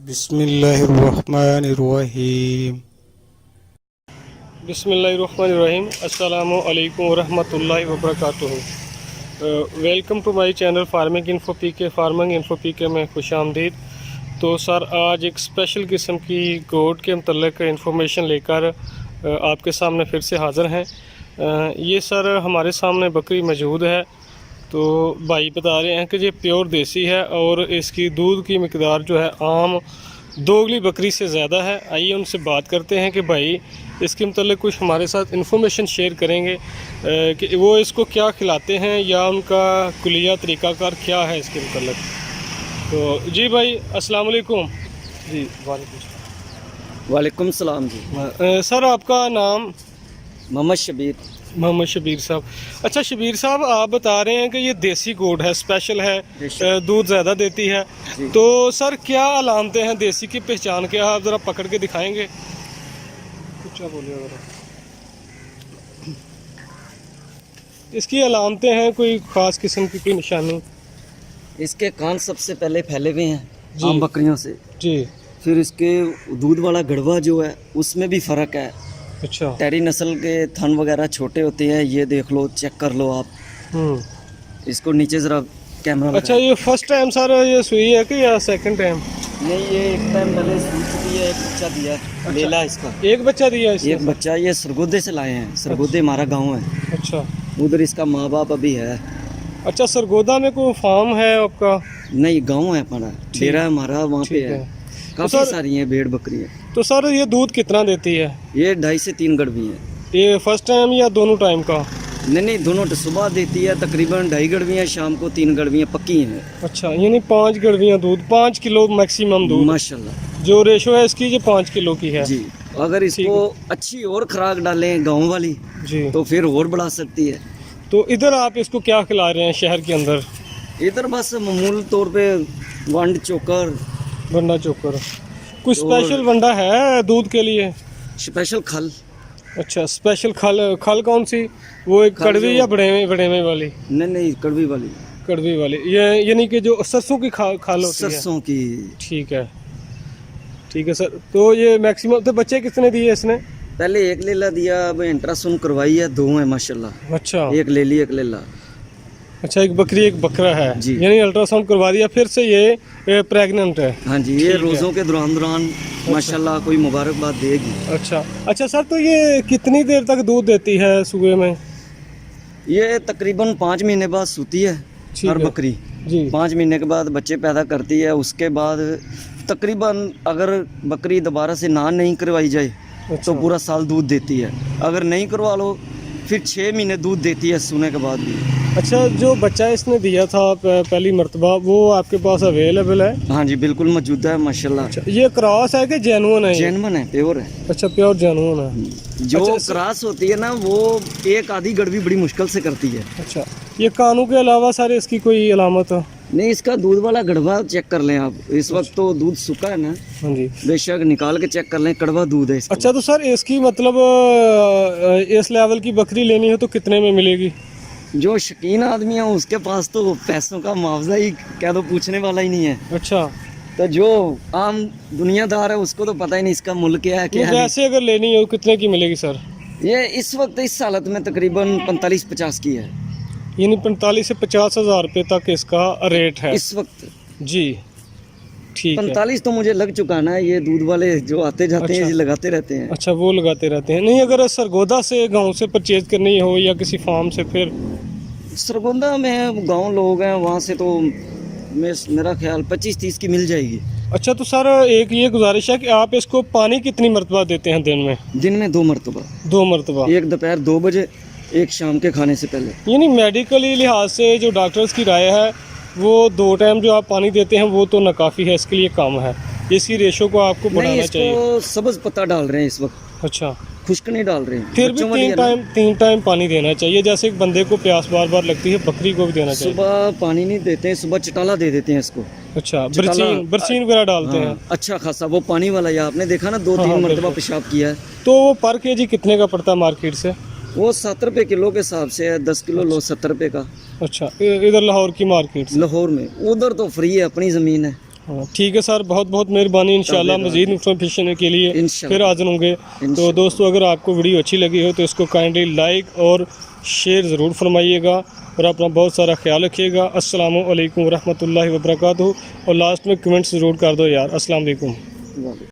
बिस्मिल्लाहिर्रहमानिर्रहीम। बिस्मिल्लाहिर्रहमानिर्रहीम। अस्सलामु अलैकुम वरहमतुल्लाहि वबरकातुहू। Welcome to my channel farming info PK. Farming info PK में खुश आमदीद। तो सर आज एक स्पेशल किस्म की गोट के मतलब इंफॉर्मेशन लेकर आपके सामने फिर से हाज़िर हैं। ये सर हमारे सामने बकरी मौजूद है। तो भाई बता रहे हैं कि ये प्योर देसी है और इसकी दूध की मिकदार जो है आम दोगली बकरी से ज़्यादा है। आइए उनसे बात करते हैं कि भाई इसके मतलब कुछ हमारे साथ इन्फॉर्मेशन शेयर करेंगे कि वो इसको क्या खिलाते हैं या उनका कुलिया तरीक़ाकार क्या है इसके मतलब। तो जी भाई अस्सलाम वालेकुम। जी वालेकुम सलाम जी। सर आपका नाम? मोहम्मद शबीर। मोहम्मद शबीर साहब। अच्छा शबीर साहब, आप बता रहे हैं कि ये देसी गोट है, स्पेशल है, दूध ज़्यादा देती है। तो सर क्या अलामतें हैं देसी की पहचान क्या है, आप ज़रा पकड़ के दिखाएंगे? कुछ बोलिए ज़रा। इसकी अलामतें हैं कोई ख़ास किस्म की कोई निशानी? इसके कान सबसे पहले फैले हुए हैं आम बकरियों से जी। फिर इसके दूध वाला गड़वा जो है उसमें भी फ़र्क है। अच्छा। टेरी नस्ल के थन वगैरह छोटे होते हैं, ये देख लो, चेक कर लो आप। इसको नीचे ज़रा कैमरा। अच्छा ये फर्स्ट टाइम सर ये सुई है कि या सेकंड टाइम? नहीं, ये एक टाइम पहले सूई चुकी है, एक बच्चा दिया है। अच्छा। लेला इसका एक बच्चा दिया है इसने? एक बच्चा, ये सरगोदे से लाए हैं। सरगोदे हमारा गाँव है। अच्छा। उधर इसका माँ बाप अभी है। अच्छा सरगोदा में कोई फार्म है आपका? नहीं, गाँव है हमारा, डेरा हमारा वहाँ पे है। काफ़ी सारी हैं भेड़ बकरियाँ। तो सर ये दूध कितना देती है? ये 2.5 से 3 गड़वी हैं। ये फर्स्ट टाइम या दोनों टाइम का? नहीं, दोनों सुबह देती है तकरीबन 2.5 गड़वियाँ, शाम को 3 गड़वियाँ पक्की हैं। अच्छा यानी 5 गड़वियाँ दूध, 5 किलो मैक्सिमम दूध माशाल्लाह। जो रेशो है इसकी ये 5 किलो की है जी। अगर इसको अच्छी और खुराक डालें गाँव वाली जी तो फिर और बढ़ा सकती है। तो इधर आप इसको क्या खिला रहे हैं शहर के अंदर? इधर बस मामूल तौर पे वंड चोकर, वंडा चोकर। कुछ स्पेशल वंडा है दूध के लिए? स्पेशल खल। अच्छा स्पेशल खल। खल कौन सी? वो एक कड़वी या बड़ेवे वाली? नहीं, कड़वी वाली। कड़वी वाली, ये यानी कि जो सरसों की खाल होती है? सरसों की। ठीक है सर। तो ये मैक्सिमम तो बच्चे कितने दिए इसने? पहले एक लेला दिया, अब अल्ट्रासाउंड करवाई है, 2 है माशाल्लाह। अच्छा। एक लेली एक लेला। अच्छा एक बकरी एक बकरा है जी। यानी अल्ट्रासाउंड करवा दिया, फिर से ये प्रेग्नेंट है? हाँ जी, ये रोज़ों के दौरान माशाल्लाह कोई मुबारकबाद देगी। अच्छा सर, तो ये कितनी देर तक दूध देती है सुबह में? ये तकरीबन 5 महीने बाद सूती है हर बकरी जी। 5 महीने के बाद बच्चे पैदा करती है। उसके बाद तकरीबन अगर बकरी दोबारा से नान नहीं करवाई जाए तो पूरा साल दूध देती है। अगर नहीं करवा लो फिर 6 महीने दूध देती है सोने के बाद भी। अच्छा जो बच्चा इसने दिया था पहली मर्तबा, वो आपके पास अवेलेबल है? हाँ जी बिल्कुल मौजूद है माशाल्लाह। अच्छा, ये क्रॉस है कि जेनुइन है? जेनुइन है, प्योर है। अच्छा प्योर जेनुइन है। जो क्रॉस होती है ना वो एक आधी गड़वी बड़ी मुश्किल से करती है। अच्छा ये कानों के अलावा सारे इसकी कोई अलामत? नहीं, इसका दूध वाला गड़वा चेक कर लें आप। इस वक्त तो दूध सूखा है ना। हाँ जी। बेशक निकाल के चेक कर लें, कड़वा दूध है इसका। अच्छा तो सर इसकी मतलब इस लेवल की बकरी लेनी हो तो कितने में मिलेगी? जो शौकीन आदमी है उसके पास तो पैसों का मुआवजा ही कह दो, पूछने वाला ही नहीं है। अच्छा। तो जो आम दुनियादार है उसको तो पता ही नहीं इसका मूल्य क्या है क्या। वैसे अगर लेनी हो कितने की मिलेगी सर? ये इस वक्त इस हालत में तकरीबन 45-50 की है। यानी 45 से 50 हज़ार रुपये तक इसका रेट है इस वक्त जी। ठीक है। 45 तो मुझे लग चुका ना, ये दूध वाले जो आते जाते हैं लगाते रहते हैं। अच्छा वो लगाते रहते हैं। नहीं अगर सरगोदा से गांव से परचेज करनी हो या किसी फार्म से? फिर सरगोदा में गांव लोग हैं, वहाँ से तो मेरा ख्याल 25-30 की मिल जाएगी। अच्छा तो सर एक ये गुजारिश है कि आप इसको पानी कितनी मरतबा देते हैं दिन में? दिन में 2 मरतबा। 2 मरतबा? एक दोपहर 2 बजे, एक शाम के खाने से पहले। यानी मेडिकली लिहाज से जो डॉक्टर्स की राय है वो 2 टाइम जो आप पानी देते हैं वो तो नाकाफ़ी है, इसके लिए कम है। इसी रेशो को आपको बढ़ाना चाहिए। सब्ज़ पत्ता डाल रहे हैं इस वक्त। अच्छा खुश्क नहीं डाल रहे हैं। फिर भी 3 टाइम पानी देना चाहिए। जैसे एक बंदे को प्यास बार बार लगती है, बकरी को भी देना चाहिए। सुबह पानी नहीं देते हैं, सुबह चटाला दे देते हैं इसको। अच्छा बरसीन वगैरह डालते हैं? अच्छा खासा वो पानी वाला, या आपने देखा ना 2-3 मरतबा पेशाब किया है। तो वो पर केजी कितने का पड़ता है मार्केट से? वो 7 रुपये किलो के हिसाब से है, 10 किलो लो 70 रुपये का। अच्छा इधर लाहौर की मार्केट? लाहौर में, उधर तो फ्री है, अपनी ज़मीन है। हाँ, ठीक है सर, बहुत बहुत मेहरबानी। इंशाल्लाह मज़ीद इन्फॉर्मेशन के लिए फिर हाजिर होंगे। तो दोस्तों, अगर आपको वीडियो अच्छी लगी हो तो इसको काइंडली लाइक और शेयर ज़रूर फरमाइएगा और अपना बहुत सारा ख्याल रखिएगा। अस्सलामु अलैकुम रहमतुल्लाहि व बरकातुहू। और लास्ट में कमेंट्स ज़रूर कर दो यार। अस्सलाम वालेकुम।